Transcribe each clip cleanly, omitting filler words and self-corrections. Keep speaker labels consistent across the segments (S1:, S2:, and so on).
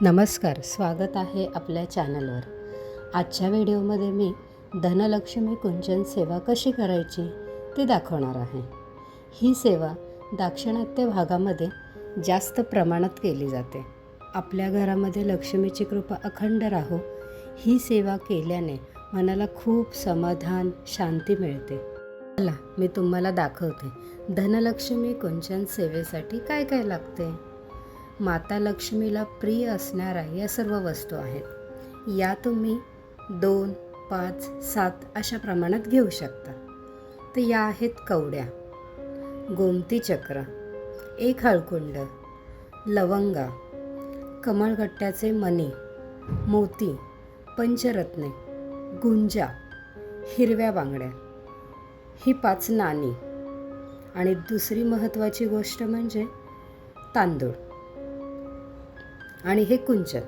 S1: नमस्कार, स्वागत आहे आपल्या चॅनलवर. आजच्या व्हिडिओमध्ये मी धनलक्ष्मी कुंचन सेवा कशी करायची ते दाखवणार आहे. ही सेवा दाक्षिणात्य भागामध्ये जास्त प्रमाणात केली जाते. आपल्या घरामध्ये लक्ष्मीची कृपा अखंड राहो, ही सेवा केल्याने मनाला खूप समाधान, शांती मिळते. चला मी तुम्हाला दाखवते धनलक्ष्मी कुंचन सेवेसाठी काय काय लागते. माता लक्ष्मीला प्रिय असणाऱ्या या सर्व वस्तू आहेत. या तुम्ही 2, 5, 7 अशा प्रमाणात घेऊ शकता. तर या आहेत कवड्या, गोमती चक्र, 1 हळकुंड, लवंगा, कमळगट्ट्याचे मणी, मोती, पंचरत्ने, गुंजा, हिरव्या बांगड्या, ही 5 नाणी आणि दुसरी महत्त्वाची गोष्ट म्हणजे तांदूळ आणि हे कुंचन.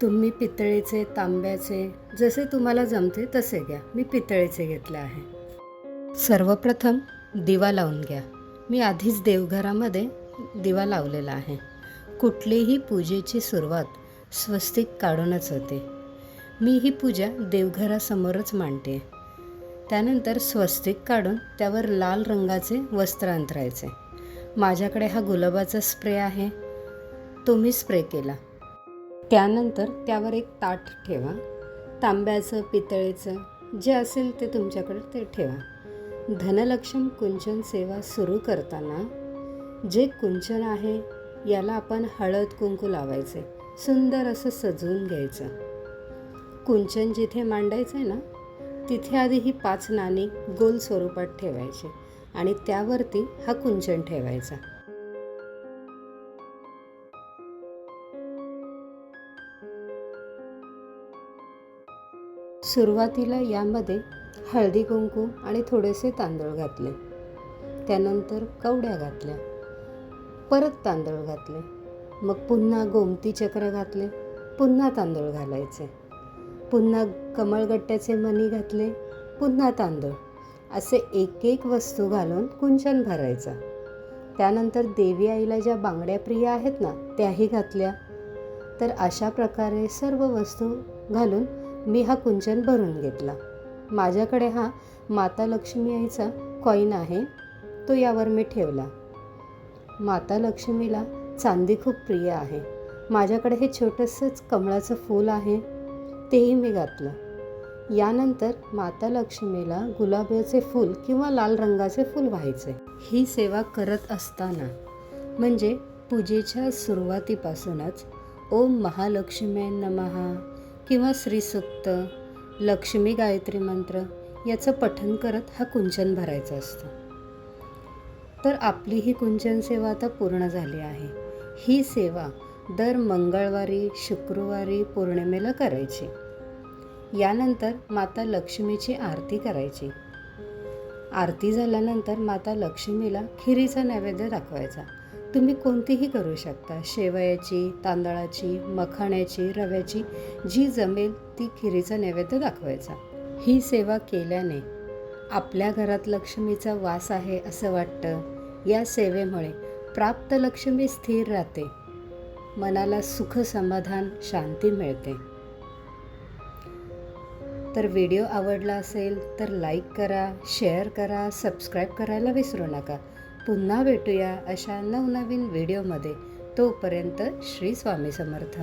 S1: तुम्ही पितळेचे, तांब्याचे, जसे तुम्हाला जमते तसे घ्या. मी पितळेचे घेतले आहे. सर्वप्रथम दिवा लावून घ्या. मी आधीच देवघरामध्ये दिवा लावलेला आहे. कुठलीही पूजेची सुरुवात स्वस्तिक काढूनच होते. मी ही पूजा देवघरासमोरच मांडते. त्यानंतर स्वस्तिक काढून त्यावर लाल रंगाचे वस्त्र अंथरायचे. माझ्याकडे हा गुलाबाचा स्प्रे आहे, तो मी स्प्रे केला. त्यानंतर त्यावर एक ताट ठेवा. तांब्याचं, पितळेचं जे असेल ते तुमच्याकडे ते ठेवा. धनलक्ष्मी कुंचन सेवा सुरू करताना जे कुंचन आहे याला आपण हळद कुंकू लावायचे, सुंदर असं सजवून घ्यायचं. कुंचन जिथे मांडायचं आहे ना, तिथे आधी ही 5 नाणी गोल स्वरूपात ठेवायची आणि त्यावरती हा कुंचन ठेवायचा. सुरुवातीला यामध्ये हळदी कुंकू आणि थोडेसे तांदूळ घातले. त्यानंतर कवड्या घातल्या, परत तांदूळ घातले, मग पुन्हा गोमती चक्र घातले, पुन्हा तांदूळ घालायचे, पुन्हा कमळगट्ट्याचे मणी घातले, पुन्हा तांदूळ, असे एक एक वस्तू घालून कुंचन भरायचा. त्यानंतर देवी आईला ज्या बांगड्या प्रिय आहेत ना त्याही घातल्या. तर अशा प्रकारे सर्व वस्तू घालून मी हा कुंचन भरून घेतला. माझ्याकडे हा माता लक्ष्मी आईचा कॉईन आहे, तो यावर मी ठेवला. माता लक्ष्मीला चांदी खूप प्रिय आहे. माझ्याकडे हे छोटंसंच कमळाचं फूल आहे, तेही मी घातलं. यानंतर माता लक्ष्मीला गुलाबाचे फूल किंवा लाल रंगाचे फूल व्हायचे. ही सेवा करत असताना म्हणजे पूजेच्या सुरुवातीपासूनच ओम महालक्ष्मी नमः किंवा श्रीसूक्त, लक्ष्मी गायत्री मंत्र याचं पठण करत हा कुंचन भरायचा असतो. तर आपली ही कुंचन सेवा आता पूर्ण झाली आहे. ही सेवा दर मंगळवारी, शुक्रवारी, पौर्णिमेला करायची. यानंतर माता लक्ष्मीची आरती करायची. आरती झाल्यानंतर माता लक्ष्मीला खिरीचा नैवेद्य दाखवायचा. तुम्ही कोणतीही करू शकता, शेवयाची, तांदळाची, मखाण्याची, रव्याची, जी जमेल ती खिरीचा नैवेद्य दाखवायचा. ही सेवा केल्याने आपल्या घरात लक्ष्मीचा वास आहे असं वाटतं. या सेवेमुळे प्राप्त लक्ष्मी स्थिर राहते, मनाला सुख, समाधान, शांती मिळते. तर व्हिडिओ आवडला असेल तर लाईक करा, शेअर करा, सबस्क्राईब करायला विसरू नका. पुन्हा भेटूया अशा नवनवीन व्हिडिओमध्ये. तोपर्यंत श्री स्वामी समर्थ.